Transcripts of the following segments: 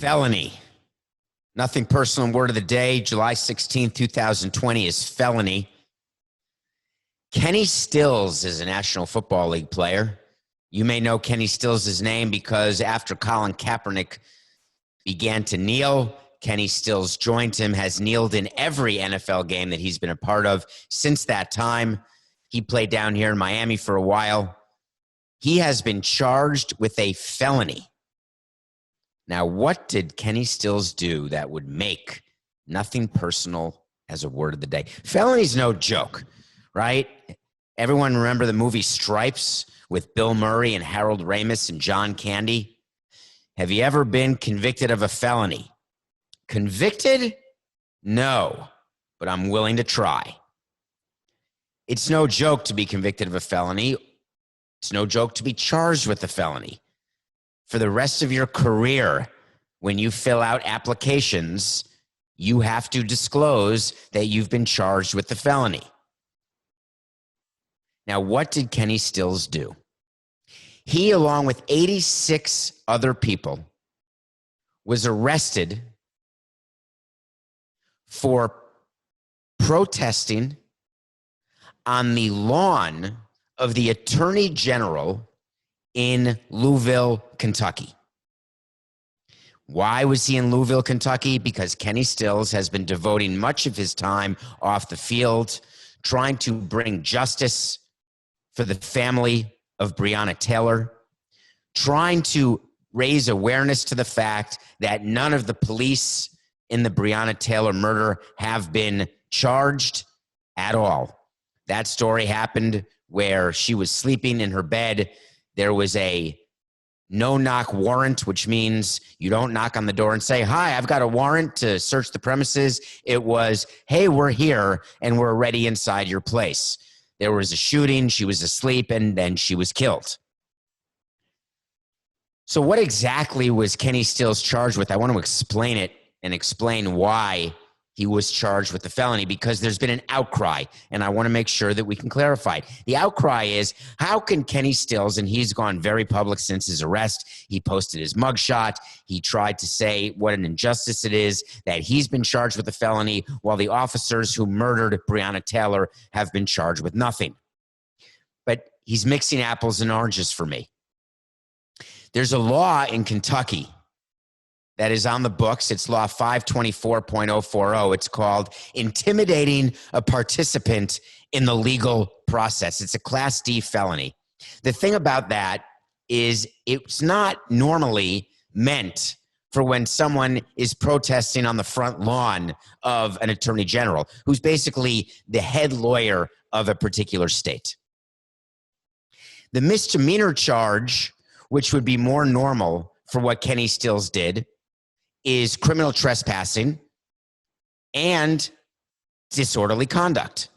Felony. Nothing personal. Word of the day, July 16th, 2020 is felony. Kenny Stills is a National Football League player. You may know Kenny Stills' name because after Colin Kaepernick began to kneel, Kenny Stills joined him, has kneeled in every NFL game that he's been a part of since that time. He played down here in Miami for a while. He has been charged with a felony. Now, what did Kenny Stills do that would make nothing personal as a word of the day? Felony's no joke, right? Everyone remember the movie Stripes with Bill Murray and Harold Ramis and John Candy? Have you ever been convicted of a felony? Convicted? No, but I'm willing to try. It's no joke to be convicted of a felony. It's no joke to be charged with a felony. For the rest of your career, when you fill out applications, you have to disclose that you've been charged with the felony. Now, what did Kenny Stills do? He, along with 86 other people, was arrested for protesting on the lawn of the Attorney General in Louisville, Kentucky. Why was he in Louisville, Kentucky? Because Kenny Stills has been devoting much of his time off the field trying to bring justice for the family of Breonna Taylor, trying to raise awareness to the fact that none of the police in the Breonna Taylor murder have been charged at all. That story happened where she was sleeping in her bed. There was a no-knock warrant, which means you don't knock on the door and say, "Hi, I've got a warrant to search the premises." It was, "Hey, we're here and we're already inside your place." There was a shooting, she was asleep, and then she was killed. So what exactly was Kenny Stills charged with? I want to explain it and explain why he was charged with the felony, because there's been an outcry, and I want to make sure that we can clarify it. The outcry is, how can Kenny Stills, and he's gone very public since his arrest, he posted his mugshot, he tried to say what an injustice it is that he's been charged with a felony while the officers who murdered Breonna Taylor have been charged with nothing. But he's mixing apples and oranges for me. There's a law in Kentucky that is on the books. It's law 524.040. It's called intimidating a participant in the legal process. It's a Class D felony. The thing about that is it's not normally meant for when someone is protesting on the front lawn of an attorney general, who's basically the head lawyer of a particular state. The misdemeanor charge, which would be more normal for what Kenny Stills did, is criminal trespassing and disorderly conduct.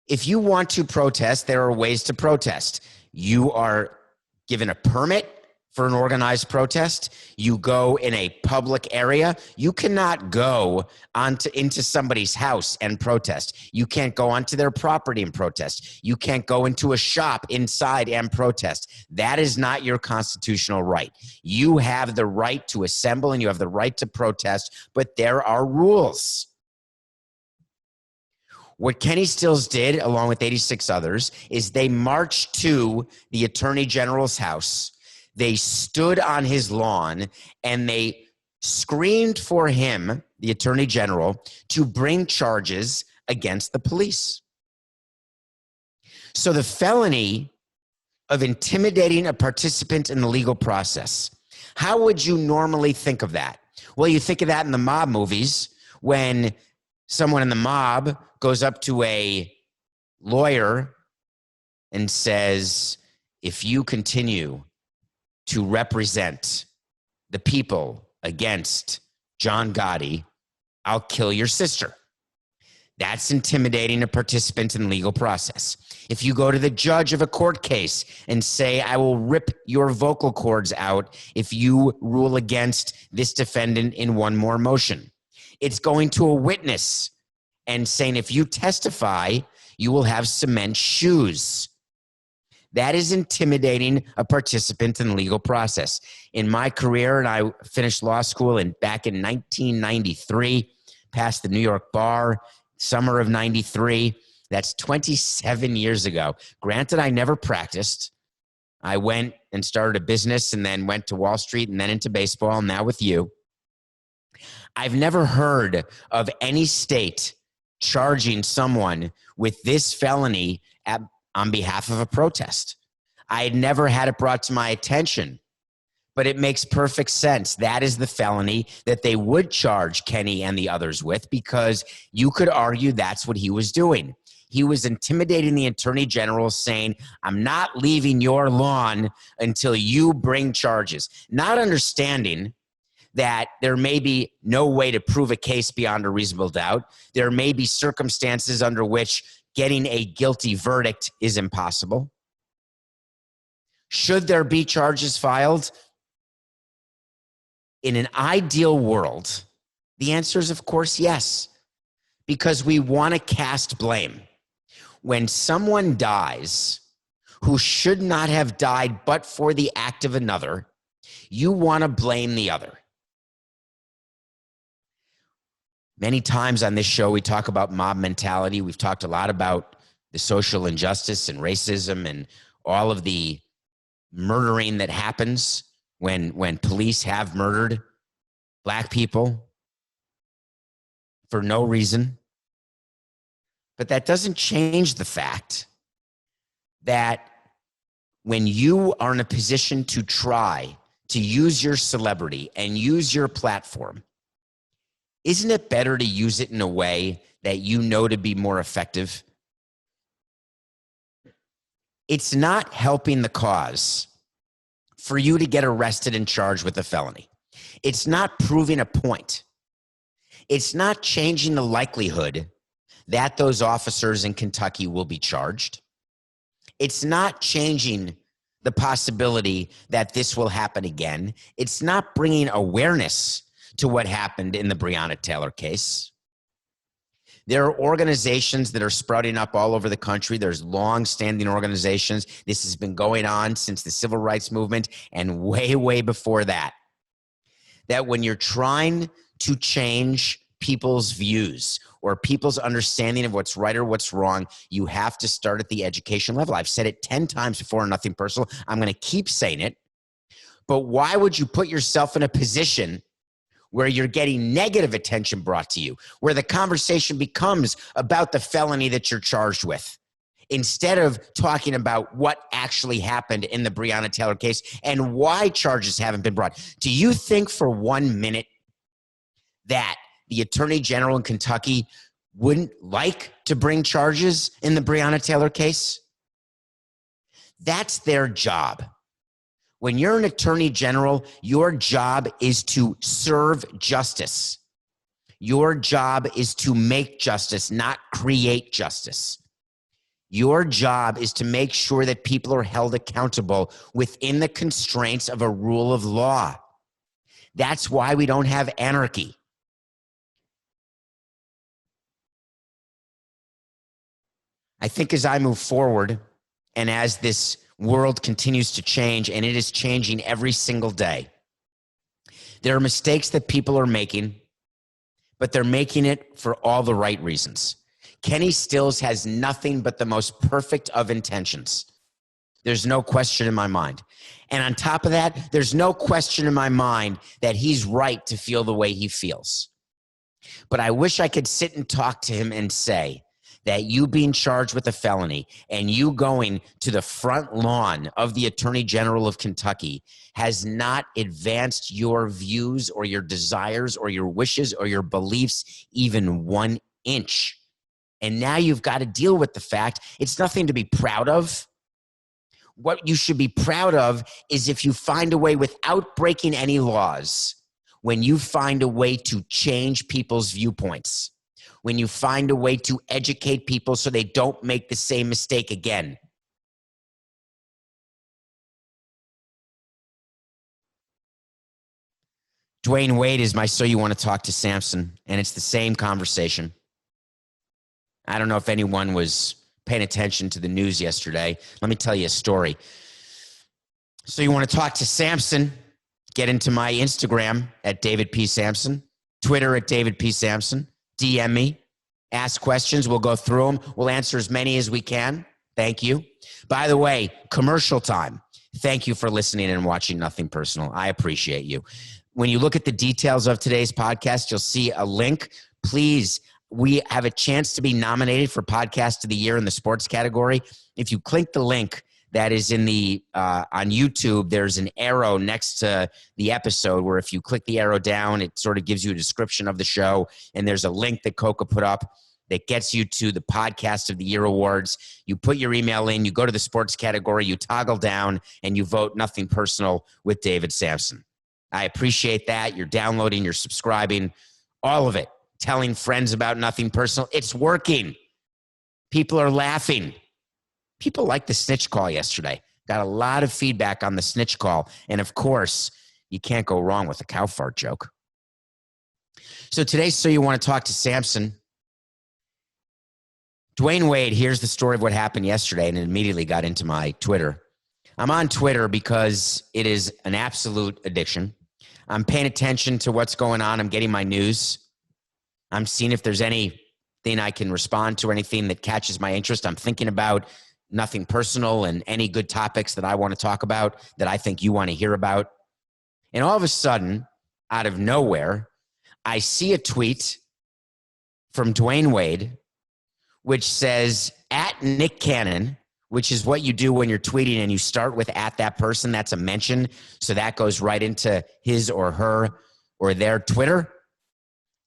If you want to protest, there are ways to protest. You are given a permit for an organized protest. You go in a public area. You cannot go into somebody's house and protest. You can't go onto their property and protest. You can't go into a shop inside and protest. That is not your constitutional right. You have the right to assemble and you have the right to protest, but there are rules. What Kenny Stills did, along with 86 others, is they marched to the Attorney General's house. They stood on his lawn and they screamed for him, the Attorney General, to bring charges against the police. So the felony of intimidating a participant in the legal process, how would you normally think of that? Well, you think of that in the mob movies when someone in the mob goes up to a lawyer and says, "If you continue to represent the people against John Gotti, I'll kill your sister." That's intimidating a participant in the legal process. If you go to the judge of a court case and say, "I will rip your vocal cords out if you rule against this defendant in one more motion," it's going to a witness and saying, "If you testify, you will have cement shoes." That is intimidating a participant in the legal process. In my career, and I finished law school back in 1993, passed the New York bar, summer of 93. That's 27 years ago. Granted, I never practiced. I went and started a business and then went to Wall Street and then into baseball, now with you. I've never heard of any state charging someone with this felony on behalf of a protest. I had never had it brought to my attention, but it makes perfect sense. That is the felony that they would charge Kenny and the others with, because you could argue that's what he was doing. He was intimidating the attorney general, saying, I'm not leaving your lawn until you bring charges. Not understanding that there may be no way to prove a case beyond a reasonable doubt. There may be circumstances under which getting a guilty verdict is impossible. Should there be charges filed? In an ideal world, the answer is, of course, yes, because we want to cast blame. When someone dies who should not have died but for the act of another, you want to blame the other. Many times on this show, we talk about mob mentality. We've talked a lot about the social injustice and racism and all of the murdering that happens when police have murdered Black people for no reason. But that doesn't change the fact that when you are in a position to try to use your celebrity and use your platform, isn't it better to use it in a way that you know to be more effective? It's not helping the cause for you to get arrested and charged with a felony. It's not proving a point. It's not changing the likelihood that those officers in Kentucky will be charged. It's not changing the possibility that this will happen again. It's not bringing awareness to what happened in the Breonna Taylor case. There are organizations that are sprouting up all over the country. There's long-standing organizations. This has been going on since the civil rights movement and way, way before that. That when you're trying to change people's views or people's understanding of what's right or what's wrong, you have to start at the education level. I've said it 10 times before, nothing personal. I'm going to keep saying it. But why would you put yourself in a position where you're getting negative attention brought to you, where the conversation becomes about the felony that you're charged with, instead of talking about what actually happened in the Breonna Taylor case and why charges haven't been brought? Do you think for 1 minute that the Attorney General in Kentucky wouldn't like to bring charges in the Breonna Taylor case? That's their job. When you're an attorney general, your job is to serve justice. Your job is to make justice, not create justice. Your job is to make sure that people are held accountable within the constraints of a rule of law. That's why we don't have anarchy. I think as I move forward and as this world continues to change, and it is changing every single day, there are mistakes that people are making, but they're making it for all the right reasons. Kenny Stills has nothing but the most perfect of intentions. There's no question in my mind. And on top of that, there's no question in my mind that he's right to feel the way he feels. But I wish I could sit and talk to him and say that you being charged with a felony and you going to the front lawn of the Attorney General of Kentucky has not advanced your views or your desires or your wishes or your beliefs even 1 inch. And now you've got to deal with the fact it's nothing to be proud of. What you should be proud of is if you find a way, without breaking any laws, when you find a way to change people's viewpoints, when you find a way to educate people so they don't make the same mistake again. Dwyane Wade is my So You Want to Talk to Samson, and it's the same conversation. I don't know if anyone was paying attention to the news yesterday. Let me tell you a story. So you want to talk to Samson? Get into my Instagram at David P. Samson, Twitter at David P. Samson. DM me. Ask questions. We'll go through them. We'll answer as many as we can. Thank you. By the way, commercial time. Thank you for listening and watching Nothing Personal. I appreciate you. When you look at the details of today's podcast, you'll see a link. Please, we have a chance to be nominated for Podcast of the Year in the sports category. If you click the link that is in the on YouTube, there's an arrow next to the episode where if you click the arrow down, it sort of gives you a description of the show. And there's a link that Coca put up that gets you to the Podcast of the Year awards. You put your email in, you go to the sports category, you toggle down, and you vote Nothing Personal with David Samson. I appreciate that. You're downloading, you're subscribing, all of it. Telling friends about Nothing Personal. It's working. People are laughing. People liked the snitch call yesterday. Got a lot of feedback on the snitch call. And of course, you can't go wrong with a cow fart joke. So today, so you want to talk to Samson. Dwyane Wade, here's the story of what happened yesterday, and it immediately got into my Twitter. I'm on Twitter because it is an absolute addiction. I'm paying attention to what's going on. I'm getting my news. I'm seeing if there's anything I can respond to or anything that catches my interest. I'm thinking about Nothing Personal and any good topics that I want to talk about that I think you want to hear about. And all of a sudden, out of nowhere, I see a tweet from Dwyane Wade, which says, at Nick Cannon, which is what you do when you're tweeting and you start with at that person. That's a mention. So that goes right into his or her or their Twitter.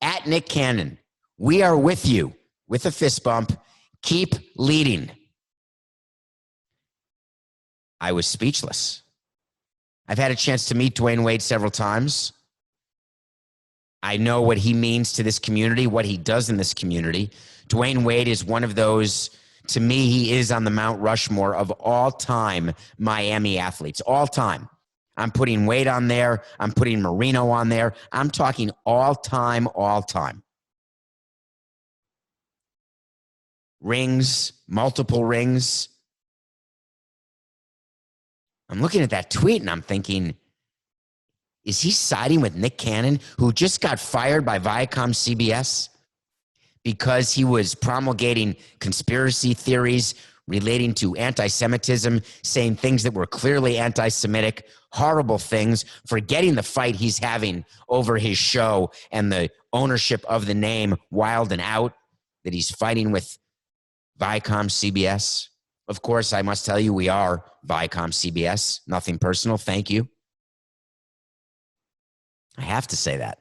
At Nick Cannon, we are with you with a fist bump. Keep leading. I was speechless. I've had a chance to meet Dwyane Wade several times. I know what he means to this community, what he does in this community. Dwyane Wade is one of those, to me, he is on the Mount Rushmore of all-time Miami athletes, all time. I'm putting Wade on there. I'm putting Marino on there. I'm talking all time, all time. Rings, multiple rings. I'm looking at that tweet and I'm thinking, is he siding with Nick Cannon, who just got fired by Viacom CBS because he was promulgating conspiracy theories relating to anti-Semitism, saying things that were clearly anti-Semitic, horrible things, forgetting the fight he's having over his show and the ownership of the name Wild and Out that he's fighting with Viacom CBS. Of course, I must tell you, we are Viacom CBS. Nothing personal. Thank you. I have to say that.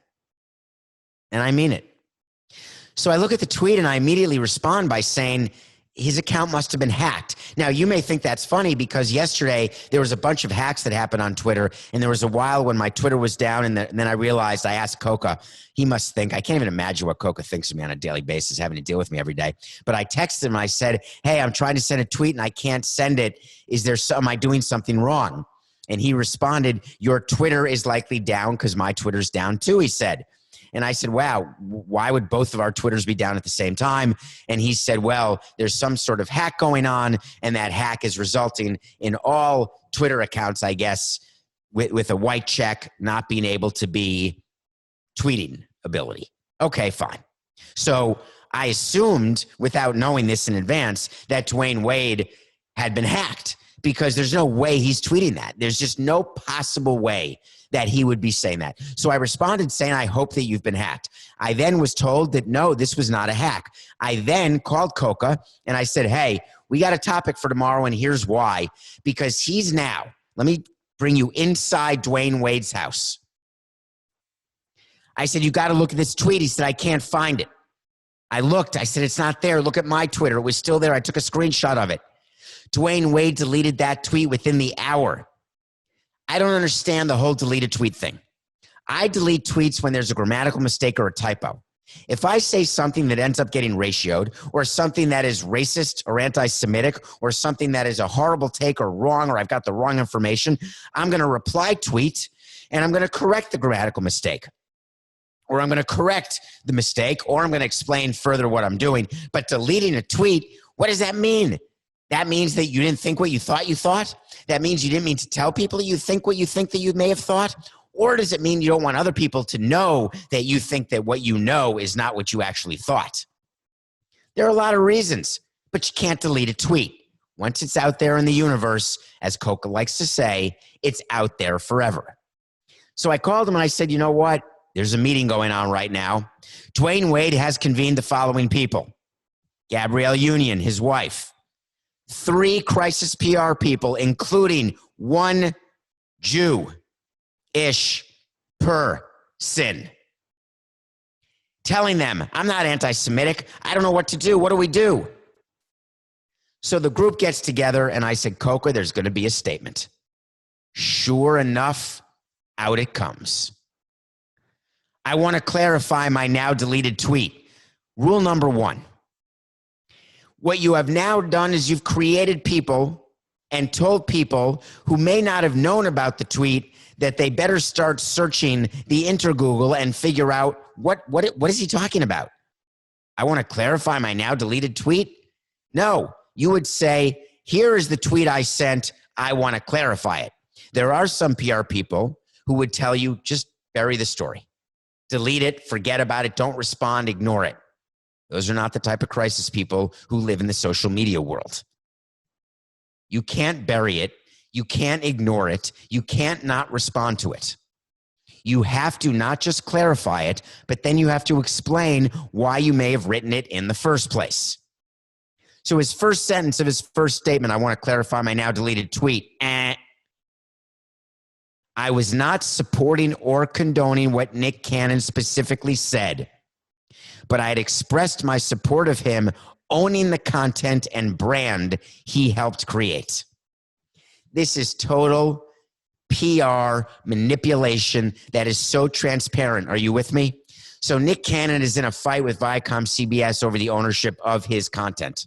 And I mean it. So I look at the tweet and I immediately respond by saying, his account must have been hacked. Now, you may think that's funny because yesterday there was a bunch of hacks that happened on Twitter, and there was a while when my Twitter was down, and then I realized, I asked Coca, he must think, I can't even imagine what Coca thinks of me on a daily basis, having to deal with me every day. But I texted him, I said, hey, I'm trying to send a tweet and I can't send it. Am I doing something wrong? And he responded, your Twitter is likely down because my Twitter's down too, he said. And I said, wow, why would both of our Twitters be down at the same time? And he said, well, there's some sort of hack going on, and that hack is resulting in all Twitter accounts, I guess, with a white check not being able to be tweeting ability. Okay, fine. So I assumed, without knowing this in advance, that Dwyane Wade had been hacked because there's no way he's tweeting that. There's just no possible way that he would be saying that. So I responded saying, I hope that you've been hacked. I then was told that no, this was not a hack. I then called Coca and I said, hey, we got a topic for tomorrow and here's why. Because he's now, let me bring you inside Dwyane Wade's house. I said, you got to look at this tweet. He said, I can't find it. I looked, I said, it's not there. Look at my Twitter. It was still there. I took a screenshot of it. Dwyane Wade deleted that tweet within the hour. I don't understand the whole deleted tweet thing. I delete tweets when there's a grammatical mistake or a typo. If I say something that ends up getting ratioed, or something that is racist or anti-Semitic, or something that is a horrible take or wrong, or I've got the wrong information, I'm going to reply tweet and I'm going to correct the grammatical mistake. Or I'm going to correct the mistake, or I'm going to explain further what I'm doing. But deleting a tweet What does that mean? That means that you didn't think what you thought you thought? That means you didn't mean to tell people you think what you think that you may have thought? Or does it mean you don't want other people to know that you think that what you know is not what you actually thought? There are a lot of reasons, but you can't delete a tweet. Once it's out there in the universe, as Coca likes to say, it's out there forever. So I called him and I said, you know what? There's a meeting going on right now. Dwyane Wade has convened the following people. Gabrielle Union, his wife. 3 crisis PR people, including 1 Jew-ish person. Telling them, I'm not anti-Semitic. I don't know what to do. What do we do? So the group gets together and I said, Coca, there's going to be a statement. Sure enough, out it comes. I want to clarify my now deleted tweet. Rule number 1. What you have now done is you've created people and told people who may not have known about the tweet that they better start searching the Intergoogle and figure out what is he talking about? I want to clarify my now deleted tweet? No, you would say, here is the tweet I sent. I want to clarify it. There are some PR people who would tell you, just bury the story. Delete it, forget about it, don't respond, ignore it. Those are not the type of crisis people who live in the social media world. You can't bury it. You can't ignore it. You can't not respond to it. You have to not just clarify it, but then you have to explain why you may have written it in the first place. So his first sentence of his first statement, I want to clarify my now deleted tweet. I was not supporting or condoning what Nick Cannon specifically said, but I had expressed my support of him owning the content and brand he helped create. This is total PR manipulation that is so transparent. Are you with me? So Nick Cannon is in a fight with Viacom CBS over the ownership of his content.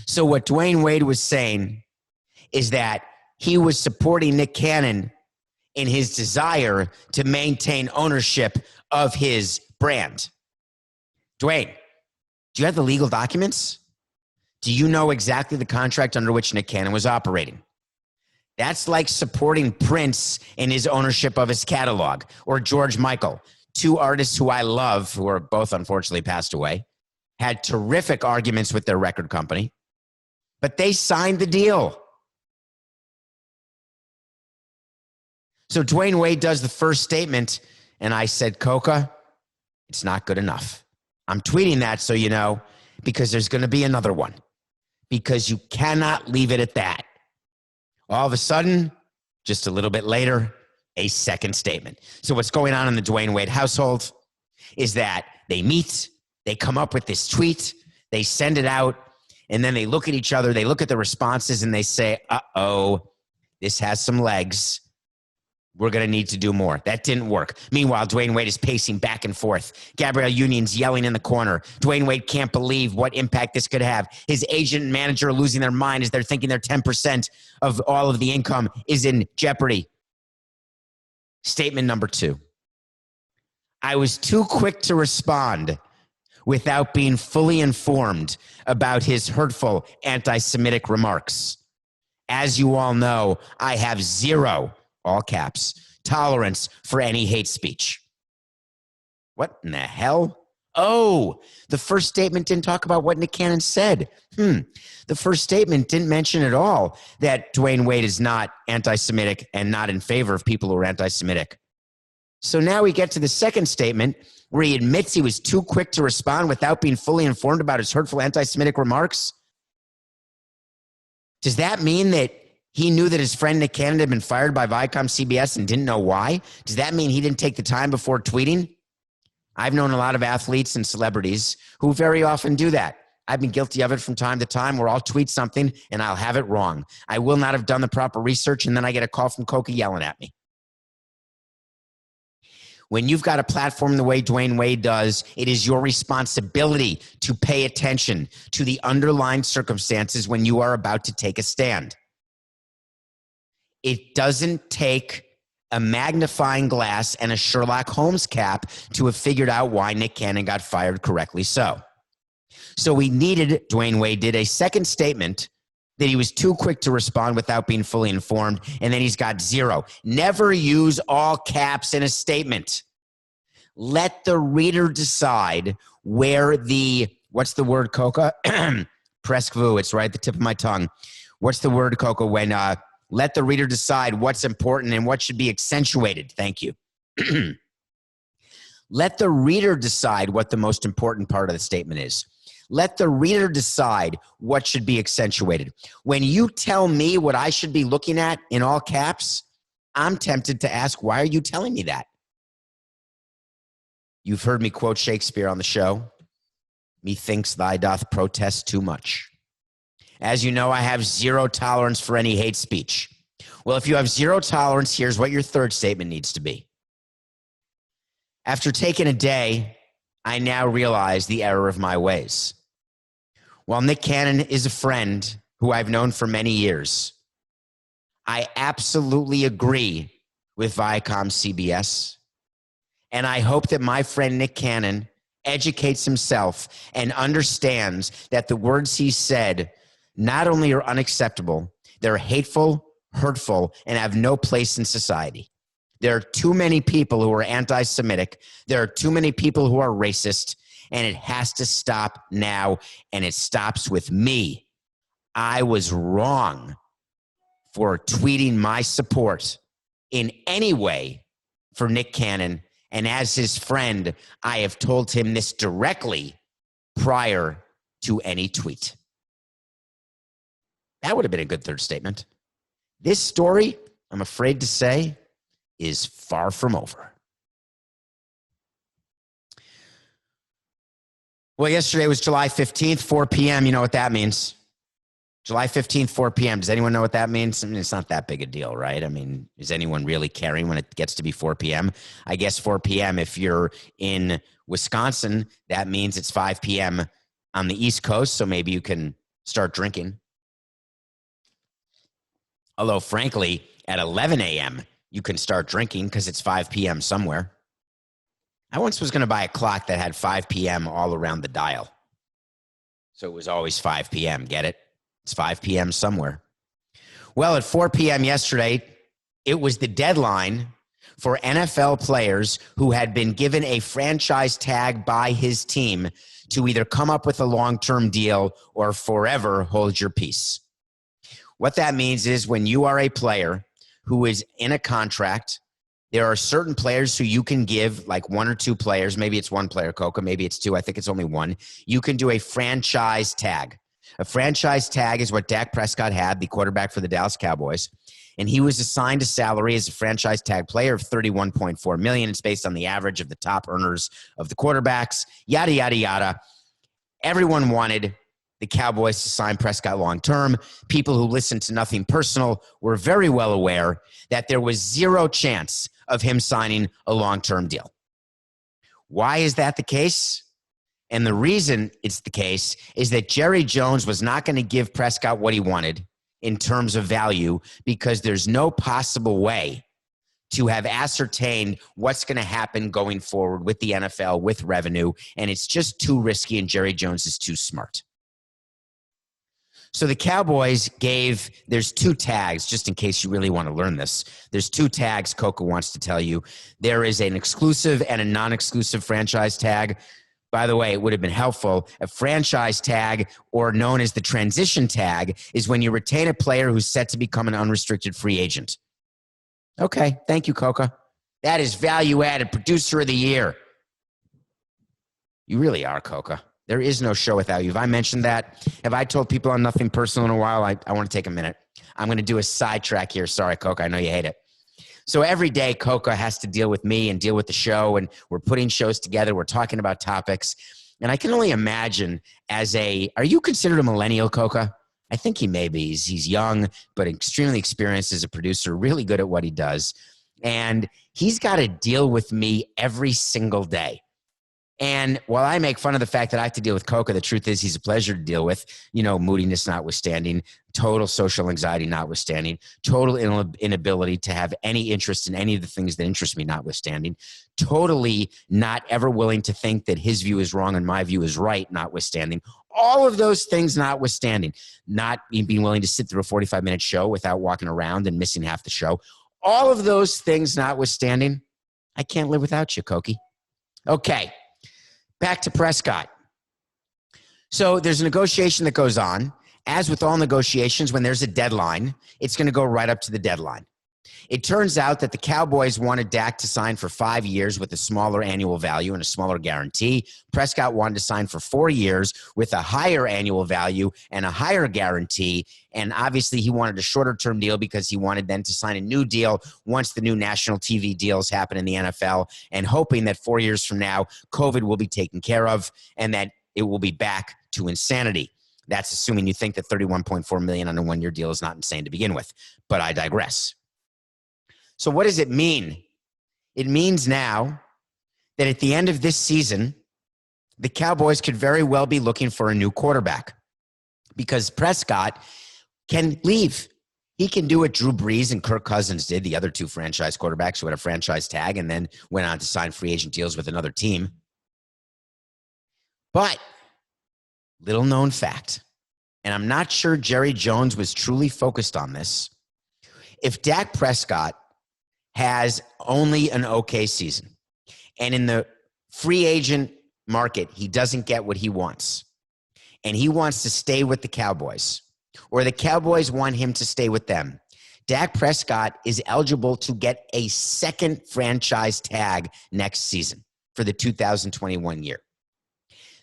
So what Dwyane Wade was saying is that he was supporting Nick Cannon in his desire to maintain ownership of his brand. Dwyane, do you have the legal documents? Do you know exactly the contract under which Nick Cannon was operating? That's like supporting Prince in his ownership of his catalog, or George Michael, 2 artists who I love, who are both unfortunately passed away, had terrific arguments with their record company, but they signed the deal. So Dwyane Wade does the first statement, and I said, Coca, it's not good enough. I'm tweeting that so you know, because there's going to be another one, because you cannot leave it at that. All of a sudden, just a little bit later, a second statement. So what's going on in the Dwyane Wade household is that they meet, they come up with this tweet, they send it out, and then they look at each other, they look at the responses, and they say, uh-oh, this has some legs. We're going to need to do more. That didn't work. Meanwhile, Dwyane Wade is pacing back and forth. Gabrielle Union's yelling in the corner. Dwyane Wade can't believe what impact this could have. His agent and manager are losing their mind as they're thinking their 10% of all of the income is in jeopardy. Statement number 2. I was too quick to respond without being fully informed about his hurtful anti-Semitic remarks. As you all know, I have zero, all caps, tolerance for any hate speech. What in the hell? Oh, the first statement didn't talk about what Nick Cannon said. The first statement didn't mention at all that Dwyane Wade is not anti-Semitic and not in favor of people who are anti-Semitic. So now we get to the second statement where he admits he was too quick to respond without being fully informed about his hurtful anti-Semitic remarks. Does that mean that he knew that his friend Nick Cannon had been fired by Viacom CBS and didn't know why? Does that mean he didn't take the time before tweeting? I've known a lot of athletes and celebrities who very often do that. I've been guilty of it from time to time where I'll tweet something and I'll have it wrong. I will not have done the proper research, and then I get a call from Coca yelling at me. When you've got a platform the way Dwyane Wade does, it is your responsibility to pay attention to the underlying circumstances when you are about to take a stand. It doesn't take a magnifying glass and a Sherlock Holmes cap to have figured out why Nick Cannon got fired, correctly so. So Dwyane Wade did a second statement that he was too quick to respond without being fully informed, and then he's got zero. Never use all caps in a statement. Let the reader decide where what's the word, Coca? Presque vous, it's right at the tip of my tongue. What's the word, Coca, when let the reader decide what's important and what should be accentuated? Thank you. Let the reader decide what the most important part of the statement is. Let the reader decide what should be accentuated. When you tell me what I should be looking at in all caps, I'm tempted to ask, why are you telling me that? You've heard me quote Shakespeare on the show. Methinks thy doth protest too much. As you know, I have zero tolerance for any hate speech. Well, if you have zero tolerance, here's what your third statement needs to be. After taking a day, I now realize the error of my ways. While Nick Cannon is a friend who I've known for many years, I absolutely agree with Viacom CBS. And I hope that my friend Nick Cannon educates himself and understands that the words he said not only are unacceptable, they're hateful, hurtful, and have no place in society. There are too many people who are anti-Semitic. There are too many people who are racist, and it has to stop now, and it stops with me. I was wrong for tweeting my support in any way for Nick Cannon, and as his friend, I have told him this directly prior to any tweet. That would have been a good third statement. This story, I'm afraid to say, is far from over. Well, yesterday was July 15th, 4 p.m. You know what that means. July 15th, 4 p.m. Does anyone know what that means? I mean, it's not that big a deal, right? I mean, is anyone really caring when it gets to be 4 p.m.? I guess 4 p.m. if you're in Wisconsin, that means it's 5 p.m. on the East Coast, so maybe you can start drinking. Although, frankly, at 11 a.m., you can start drinking because it's 5 p.m. somewhere. I once was going to buy a clock that had 5 p.m. all around the dial. So it was always 5 p.m. Get it? It's 5 p.m. somewhere. Well, at 4 p.m. yesterday, it was the deadline for NFL players who had been given a franchise tag by his team to either come up with a long-term deal or forever hold your peace. What that means is when you are a player who is in a contract, there are certain players who you can give, like one or two players. Maybe it's one player, Coca. Maybe it's two. I think it's only one. You can do a franchise tag. A franchise tag is what Dak Prescott had, the quarterback for the Dallas Cowboys. And he was assigned a salary as a franchise tag player of $31.4 million. It's based on the average of the top earners of the quarterbacks, yada, yada, yada. Everyone wanted the Cowboys to sign Prescott long-term. People who listened to Nothing Personal were very well aware that there was zero chance of him signing a long-term deal. Why is that the case? And the reason it's the case is that Jerry Jones was not going to give Prescott what he wanted in terms of value because there's no possible way to have ascertained what's going to happen going forward with the NFL, with revenue, and it's just too risky, and Jerry Jones is too smart. So the Cowboys there's two tags, just in case you really want to learn this. There's two tags Coca wants to tell you. There is an exclusive and a non-exclusive franchise tag. By the way, it would have been helpful. A franchise tag, or known as the transition tag, is when you retain a player who's set to become an unrestricted free agent. Okay, thank you, Coca. That is value-added producer of the year. You really are, Coca. There is no show without you. Have I mentioned that? Have I told people on Nothing Personal in a while? I want to take a minute. I'm going to do a sidetrack here. Sorry, Coca. I know you hate it. So every day, Coca has to deal with me and deal with the show, and we're putting shows together. We're talking about topics. And I can only imagine are you considered a millennial, Coca? I think he may be. He's young, but extremely experienced as a producer, really good at what he does. And he's got to deal with me every single day. And while I make fun of the fact that I have to deal with Coca, the truth is he's a pleasure to deal with, moodiness notwithstanding, total social anxiety notwithstanding, total inability to have any interest in any of the things that interest me notwithstanding, totally not ever willing to think that his view is wrong and my view is right notwithstanding. All of those things notwithstanding, not being willing to sit through a 45-minute show without walking around and missing half the show. All of those things notwithstanding, I can't live without you, Cokie. Okay. Back to Prescott. So there's a negotiation that goes on. As with all negotiations, when there's a deadline, it's going to go right up to the deadline. It turns out that the Cowboys wanted Dak to sign for 5 years with a smaller annual value and a smaller guarantee. Prescott wanted to sign for 4 years with a higher annual value and a higher guarantee. And obviously he wanted a shorter term deal because he wanted then to sign a new deal once the new national TV deals happen in the NFL, and hoping that 4 years from now, COVID will be taken care of and that it will be back to insanity. That's assuming you think that $31.4 million on a 1-year deal is not insane to begin with, but I digress. So what does it mean? It means now that at the end of this season, the Cowboys could very well be looking for a new quarterback because Prescott can leave. He can do what Drew Brees and Kirk Cousins did, the other two franchise quarterbacks who had a franchise tag and then went on to sign free agent deals with another team. But little known fact, and I'm not sure Jerry Jones was truly focused on this, if Dak Prescott has only an okay season, and in the free agent market, he doesn't get what he wants, and he wants to stay with the Cowboys, or the Cowboys want him to stay with them, Dak Prescott is eligible to get a second franchise tag next season for the 2021 year.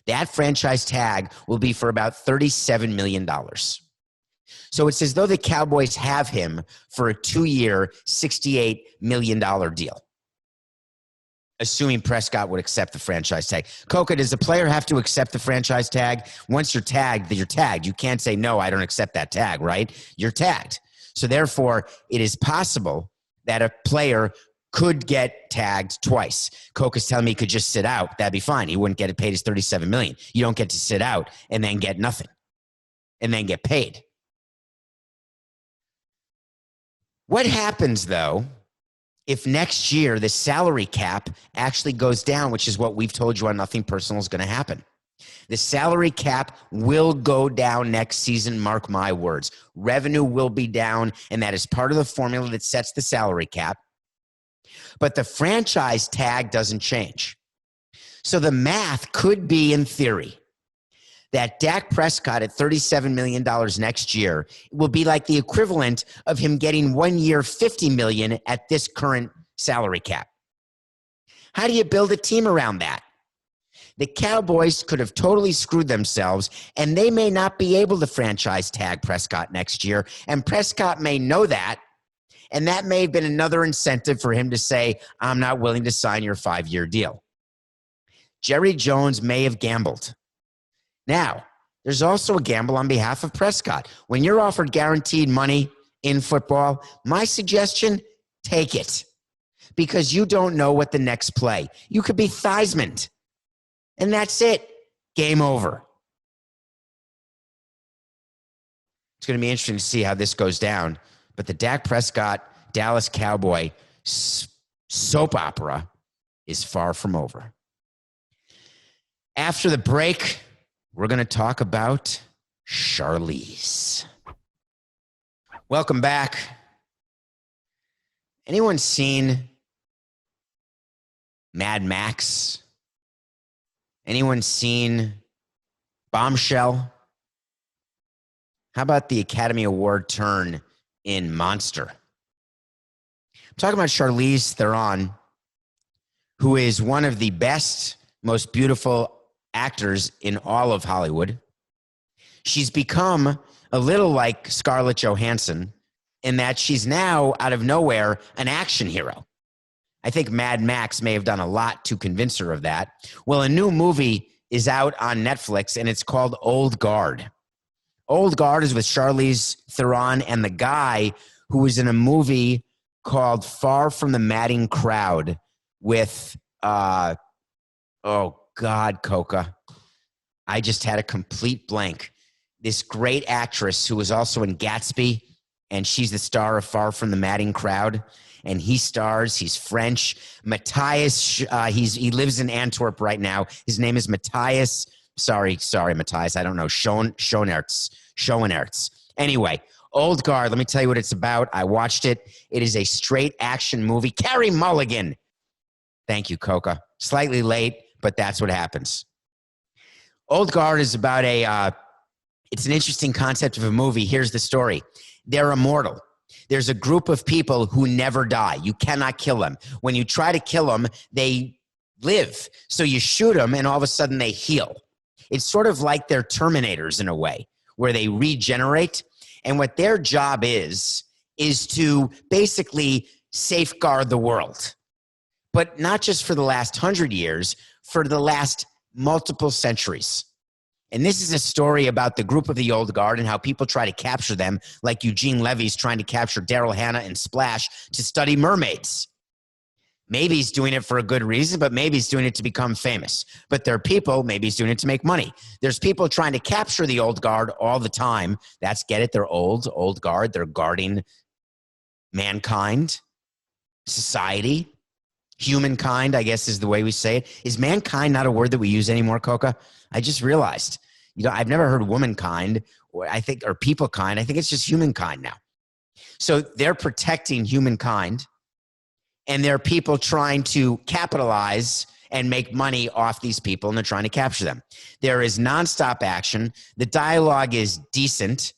That franchise tag will be for about $37 million. So it's as though the Cowboys have him for a 2-year, $68 million deal, assuming Prescott would accept the franchise tag. Coca, does the player have to accept the franchise tag? Once you're tagged, you're tagged. You can't say, no, I don't accept that tag, right? You're tagged. So therefore, it is possible that a player could get tagged twice. Coca's telling me he could just sit out. That'd be fine. He wouldn't get paid his $37 million. You don't get to sit out and then get nothing and then get paid. What happens, though, if next year the salary cap actually goes down, which is what we've told you on Nothing Personal is going to happen? The salary cap will go down next season, mark my words. Revenue will be down, and that is part of the formula that sets the salary cap. But the franchise tag doesn't change. So the math could be, in theory, that Dak Prescott at $37 million next year will be like the equivalent of him getting 1 year $50 million at this current salary cap. How do you build a team around that? The Cowboys could have totally screwed themselves, and they may not be able to franchise tag Prescott next year, and Prescott may know that, and that may have been another incentive for him to say, I'm not willing to sign your 5-year deal. Jerry Jones may have gambled. Now, there's also a gamble on behalf of Prescott. When you're offered guaranteed money in football, my suggestion, take it. Because you don't know what the next play. You could be Theismann. And that's it. Game over. It's going to be interesting to see how this goes down. But the Dak Prescott, Dallas Cowboy soap opera is far from over. After the break, we're going to talk about Charlize. Welcome back. Anyone seen Mad Max? Anyone seen Bombshell? How about the Academy Award turn in Monster? I'm talking about Charlize Theron, who is one of the best, most beautiful actors in all of Hollywood. She's become a little like Scarlett Johansson in that she's now, out of nowhere, an action hero. I think Mad Max may have done a lot to convince her of that. Well, a new movie is out on Netflix, and it's called Old Guard. Old Guard is with Charlize Theron and the guy who was in a movie called Far from the Madding Crowd with, oh God, Coca. I just had a complete blank. This great actress who was also in Gatsby, and she's the star of Far From the Madding Crowd. And he stars, he's French. Matthias, he lives in Antwerp right now. His name is Matthias. Sorry, Matthias. I don't know. Schoenaerts. Anyway, Old Guard, let me tell you what it's about. I watched it. It is a straight action movie. Carey Mulligan. Thank you, Coca. Slightly late, but that's what happens. Old Guard is about it's an interesting concept of a movie. Here's the story. They're immortal. There's a group of people who never die. You cannot kill them. When you try to kill them, they live. So you shoot them and all of a sudden they heal. It's sort of like they're Terminators in a way, where they regenerate. And what their job is to basically safeguard the world. But not just for the last 100 years, for the last multiple centuries. And this is a story about the group of the Old Guard and how people try to capture them, like Eugene Levy's trying to capture Daryl Hannah and Splash to study mermaids. Maybe he's doing it for a good reason, but maybe he's doing it to become famous. But there are people, maybe he's doing it to make money. There's people trying to capture the Old Guard all the time. Get it? They're old guard. They're guarding mankind, society, humankind, I guess is the way we say it. Is mankind not a word that we use anymore, Coca? I just realized, I've never heard womankind, or people kind. I think it's just humankind now. So they're protecting humankind, and there are people trying to capitalize and make money off these people, and they're trying to capture them. There is nonstop action. The dialogue is decent.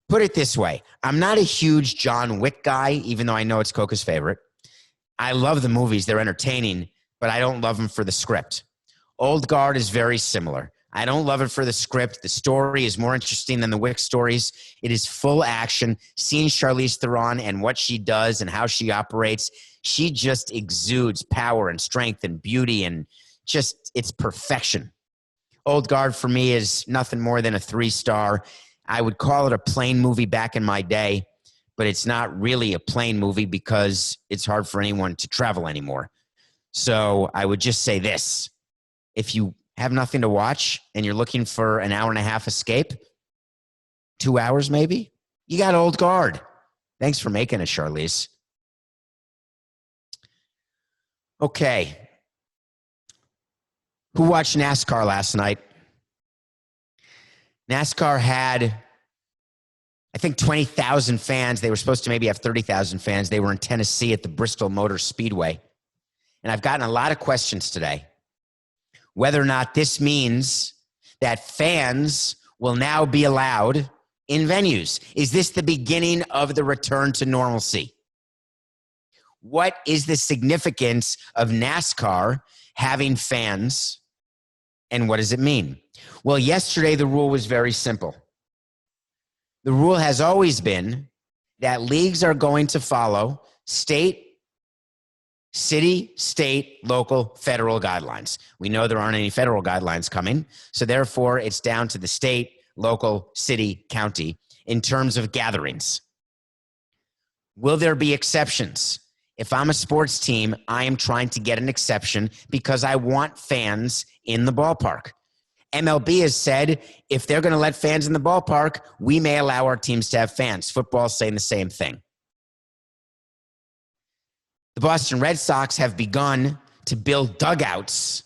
Put it this way. I'm not a huge John Wick guy, even though I know it's Coca's favorite. I love the movies. They're entertaining, but I don't love them for the script. Old Guard is very similar. I don't love it for the script. The story is more interesting than the Wick stories. It is full action. Seeing Charlize Theron and what she does and how she operates, she just exudes power and strength and beauty, and just, it's perfection. Old Guard for me is nothing more than a 3-star. I would call it a plane movie back in my day, but it's not really a plane movie because it's hard for anyone to travel anymore. So I would just say this. If you have nothing to watch and you're looking for an hour and a half escape, 2 hours maybe, you got Old Guard. Thanks for making it, Charlize. Okay. Who watched NASCAR last night? NASCAR had, I think, 20,000 fans. They were supposed to maybe have 30,000 fans. They were in Tennessee at the Bristol Motor Speedway. And I've gotten a lot of questions today. Whether or not this means that fans will now be allowed in venues. Is this the beginning of the return to normalcy? What is the significance of NASCAR having fans, and what does it mean? Well, yesterday the rule was very simple. The rule has always been that leagues are going to follow city, state, local, federal guidelines. We know there aren't any federal guidelines coming, so therefore it's down to the state, local, city, county in terms of gatherings. Will there be exceptions? If I'm a sports team, I am trying to get an exception because I want fans in the ballpark. MLB has said if they're going to let fans in the ballpark, we may allow our teams to have fans. Football's saying the same thing. The Boston Red Sox have begun to build dugouts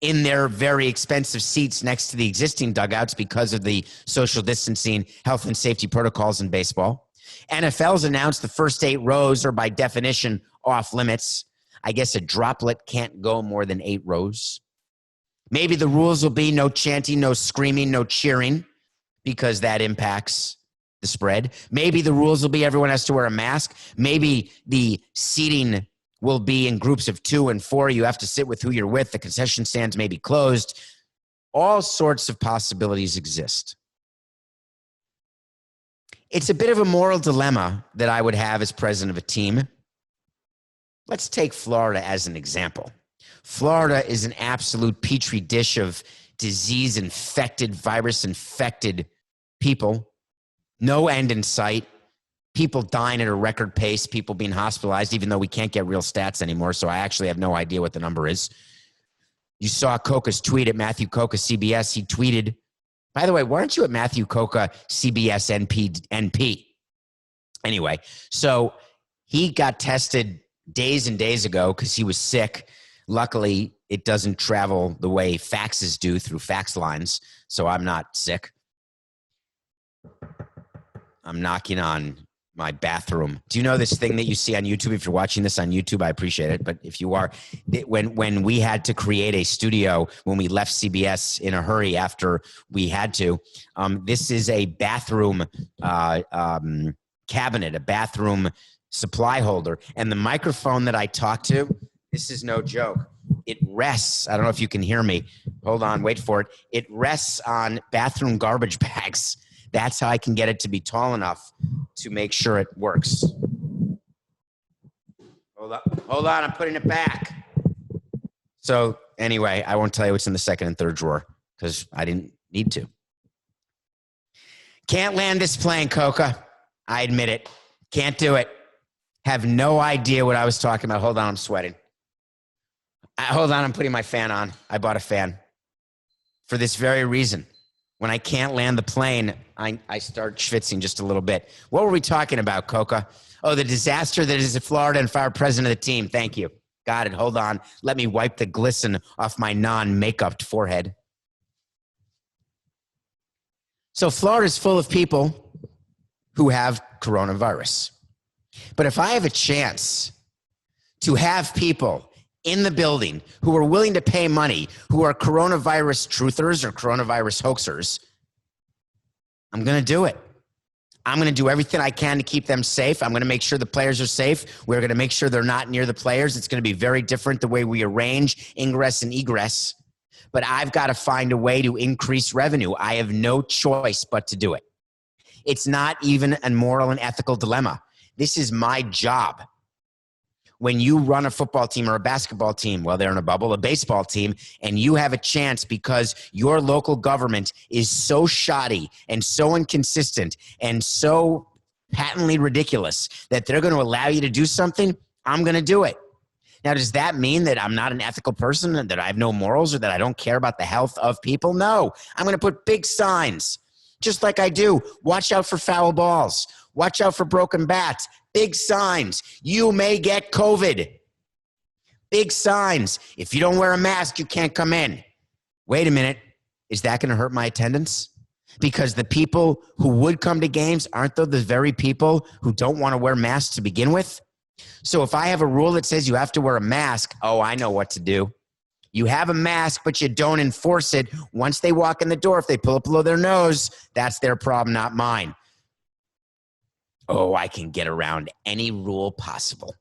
in their very expensive seats next to the existing dugouts because of the social distancing, health and safety protocols in baseball. NFL's announced the first 8 rows are by definition off limits. I guess a droplet can't go more than 8 rows. Maybe the rules will be no chanting, no screaming, no cheering, because that impacts the spread. Maybe the rules will be everyone has to wear a mask. Maybe the seating will be in groups of 2 and 4. You have to sit with who you're with. The concession stands may be closed. All sorts of possibilities exist. It's a bit of a moral dilemma that I would have as president of a team. Let's take Florida as an example. Florida is an absolute petri dish of disease-infected, virus-infected people. No end in sight. People dying at a record pace, people being hospitalized, even though we can't get real stats anymore, so I actually have no idea what the number is. You saw Coca's tweet at Matthew Coca CBS. He tweeted, by the way, why aren't you at Matthew Coca CBS NP? Anyway, so he got tested days and days ago because he was sick. Luckily, it doesn't travel the way faxes do through fax lines, so I'm not sick. I'm knocking on my bathroom. Do you know this thing that you see on YouTube? If you're watching this on YouTube, I appreciate it. But if you are, when we had to create a studio, when we left CBS in a hurry after we had to, this is a bathroom cabinet, a bathroom supply holder. And the microphone that I talk to, this is no joke. It rests. I don't know if you can hear me. Hold on, wait for it. It rests on bathroom garbage bags. That's how I can get it to be tall enough to make sure it works. Hold on, I'm putting it back. So anyway, I won't tell you what's in the second and third drawer because I didn't need to. Can't land this plane, Coca. I admit it. Can't do it. Have no idea what I was talking about. Hold on, I'm sweating. Hold on, I'm putting my fan on. I bought a fan for this very reason. When I can't land the plane, I start schwitzing just a little bit. What were we talking about, Coca? Oh, the disaster that is Florida and fire president of the team. Thank you. Got it. Hold on. Let me wipe the glisten off my non-makeup forehead. So Florida's full of people who have coronavirus. But if I have a chance to have people in the building who are willing to pay money, who are coronavirus truthers or coronavirus hoaxers, I'm going to do it. I'm going to do everything I can to keep them safe. I'm going to make sure the players are safe. We're going to make sure they're not near the players. It's going to be very different the way we arrange ingress and egress. But I've got to find a way to increase revenue. I have no choice but to do it. It's not even a moral and ethical dilemma. This is my job. When you run a football team or a basketball team, well, they're in a bubble, a baseball team, and you have a chance because your local government is so shoddy and so inconsistent and so patently ridiculous that they're going to allow you to do something, I'm going to do it. Now, does that mean that I'm not an ethical person and that I have no morals or that I don't care about the health of people? No. I'm going to put big signs, just like I do. Watch out for foul balls. Watch out for broken bats. Big signs. You may get COVID. Big signs. If you don't wear a mask, you can't come in. Wait a minute. Is that going to hurt my attendance? Because the people who would come to games, aren't they the very people who don't want to wear masks to begin with? So if I have a rule that says you have to wear a mask, oh, I know what to do. You have a mask, but you don't enforce it. Once they walk in the door, if they pull it below their nose, that's their problem, not mine. Oh, I can get around any rule possible.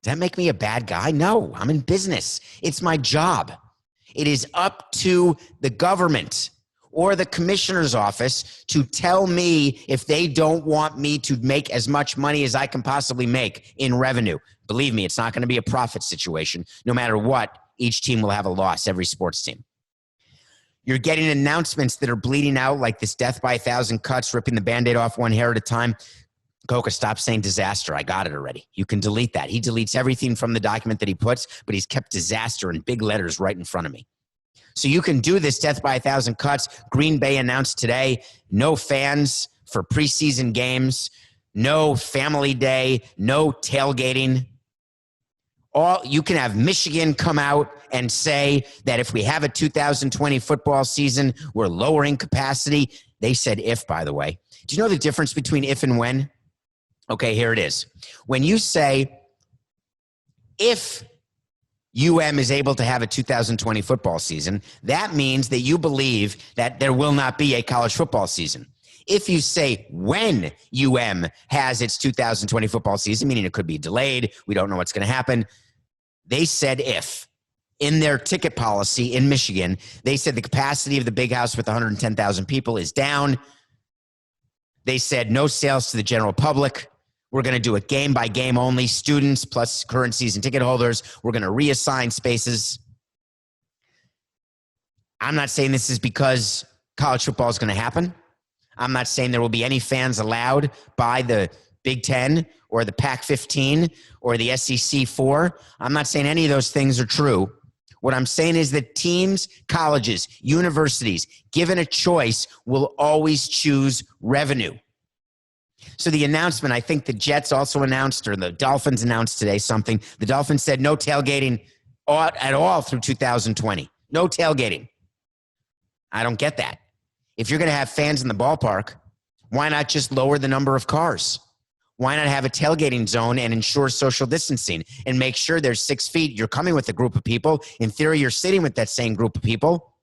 Does that make me a bad guy? No, I'm in business. It's my job. It is up to the government or the commissioner's office to tell me if they don't want me to make as much money as I can possibly make in revenue. Believe me, it's not going to be a profit situation. No matter what, each team will have a loss, every sports team. You're getting announcements that are bleeding out like this death by 1,000 cuts, ripping the Band-Aid off one hair at a time. Coca, stop saying disaster. I got it already. You can delete that. He deletes everything from the document that he puts, but he's kept disaster in big letters right in front of me. So you can do this death by 1,000 cuts. Green Bay announced today, no fans for preseason games, no family day, no tailgating. You can have Michigan come out and say that if we have a 2020 football season, we're lowering capacity. They said if, by the way. Do you know the difference between if and when? Okay, here it is. When you say if UM is able to have a 2020 football season, that means that you believe that there will not be a college football season. If you say when UM has its 2020 football season, meaning it could be delayed, we don't know what's going to happen, they said if. In their ticket policy in Michigan, they said the capacity of the big house with 110,000 people is down. They said no sales to the general public. We're going to do it game by game only, students plus current season ticket holders. We're going to reassign spaces. I'm not saying this is because college football is going to happen. I'm not saying there will be any fans allowed by the Big Ten or the Pac-15 or the SEC 4. I'm not saying any of those things are true. What I'm saying is that teams, colleges, universities, given a choice, will always choose revenue. So the announcement, I think the Jets also announced, or the Dolphins announced today something. The Dolphins said no tailgating at all through 2020. No tailgating. I don't get that. If you're going to have fans in the ballpark, why not just lower the number of cars? Why not have a tailgating zone and ensure social distancing and make sure there's 6 feet? You're coming with a group of people. In theory, you're sitting with that same group of people.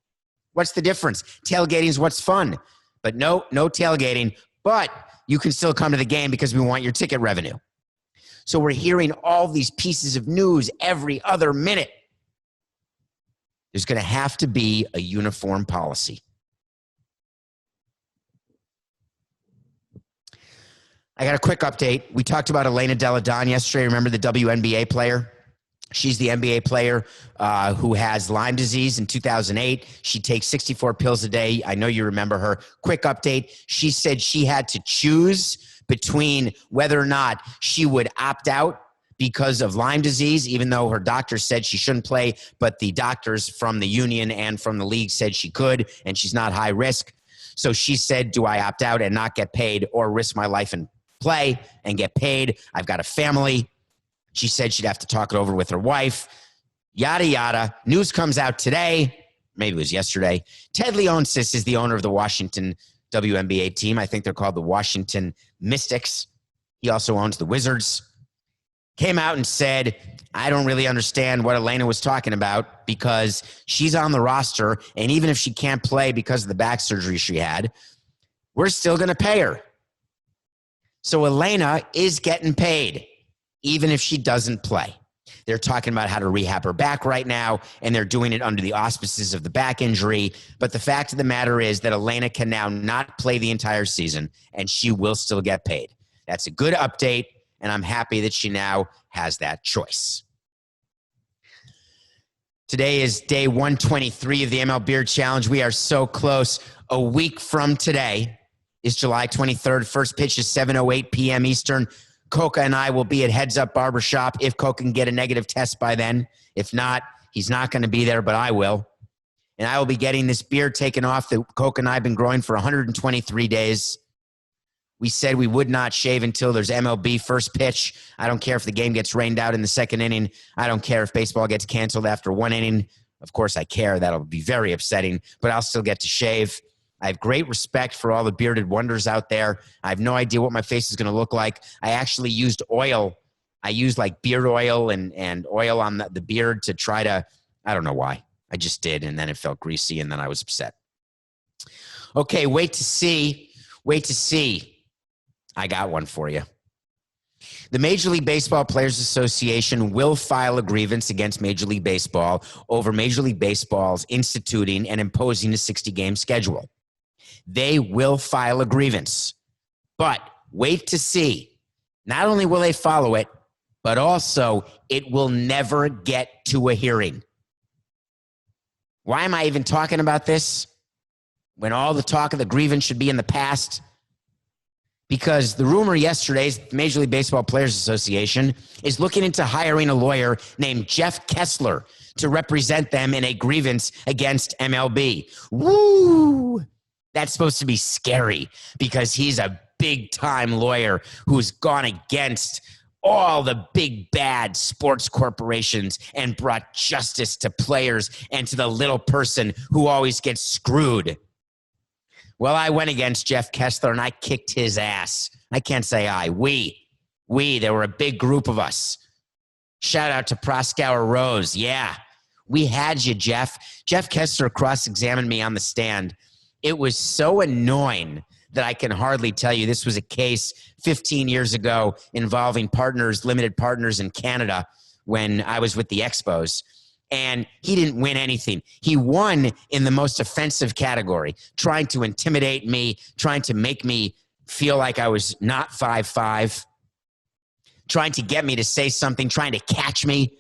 What's the difference? Tailgating is what's fun. But no tailgating. But you can still come to the game because we want your ticket revenue. So we're hearing all these pieces of news every other minute. There's going to have to be a uniform policy. I got a quick update. We talked about Elena Della Donne yesterday. Remember the WNBA player? She's the NBA player who has Lyme disease in 2008. She takes 64 pills a day. I know you remember her. Quick update. She said she had to choose between whether or not she would opt out because of Lyme disease, even though her doctor said she shouldn't play, but the doctors from the union and from the league said she could, and she's not high risk. So she said, do I opt out and not get paid or risk my life and play and get paid? I've got a family. She said she'd have to talk it over with her wife. Yada, yada. News comes out today. Maybe it was yesterday. Ted Leonsis is the owner of the Washington WNBA team. I think they're called the Washington Mystics. He also owns the Wizards. Came out and said, I don't really understand what Elena was talking about because she's on the roster, and even if she can't play because of the back surgery she had, we're still going to pay her. So Elena is getting paid, even if she doesn't play. They're talking about how to rehab her back right now, and they're doing it under the auspices of the back injury. But the fact of the matter is that Elena can now not play the entire season, and she will still get paid. That's a good update, and I'm happy that she now has that choice. Today is day 123 of the ML Beard Challenge. We are so close. A week from today is July 23rd. First pitch is 7:08 p.m. Eastern. Coca and I will be at Heads Up Barbershop if Coca can get a negative test by then. If not, he's not going to be there, but I will. And I will be getting this beard taken off that Coca and I have been growing for 123 days. We said we would not shave until there's MLB first pitch. I don't care if the game gets rained out in the second inning. I don't care if baseball gets canceled after one inning. Of course, I care. That'll be very upsetting, but I'll still get to shave. I have great respect for all the bearded wonders out there. I have no idea what my face is going to look like. I actually used oil. I used like beard oil and oil on the beard to try to, I don't know why. I just did, and then it felt greasy, and then I was upset. Okay, wait to see. Wait to see. I got one for you. The Major League Baseball Players Association will file a grievance against Major League Baseball over Major League Baseball's instituting and imposing a 60-game schedule. They will file a grievance. But wait to see. Not only will they follow it, but also it will never get to a hearing. Why am I even talking about this when all the talk of the grievance should be in the past? Because the rumor yesterday is the Major League Baseball Players Association is looking into hiring a lawyer named Jeff Kessler to represent them in a grievance against MLB. Woo! That's supposed to be scary because he's a big-time lawyer who's gone against all the big, bad sports corporations and brought justice to players and to the little person who always gets screwed. Well, I went against Jeff Kessler, and I kicked his ass. I can't say I. We, there were a big group of us. Shout out to Proskauer Rose. Yeah, we had you, Jeff. Jeff Kessler cross-examined me on the stand. It was so annoying that I can hardly tell you. This was a case 15 years ago involving partners, limited partners in Canada when I was with the Expos. And he didn't win anything. He won in the most offensive category, trying to intimidate me, trying to make me feel like I was not 5'5", trying to get me to say something, trying to catch me.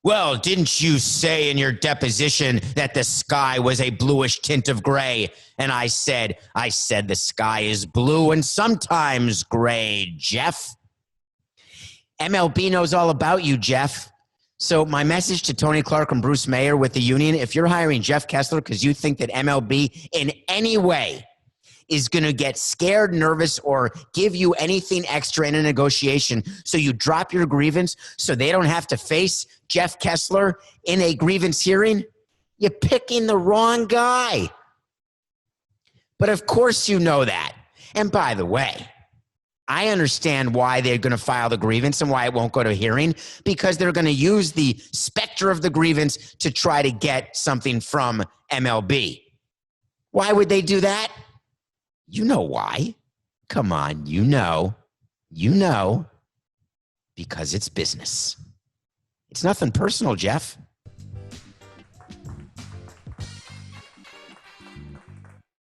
Well, didn't you say in your deposition that the sky was a bluish tint of gray? And I said the sky is blue and sometimes gray, Jeff. MLB knows all about you, Jeff. So my message to Tony Clark and Bruce Mayer with the union, if you're hiring Jeff Kessler because you think that MLB in any way is going to get scared, nervous, or give you anything extra in a negotiation, so you drop your grievance so they don't have to face Jeff Kessler in a grievance hearing, you're picking the wrong guy. But of course you know that. And by the way, I understand why they're going to file the grievance and why it won't go to hearing, because they're going to use the specter of the grievance to try to get something from MLB. Why would they do that? You know why. Come on, you know, because it's business. It's nothing personal, Jeff.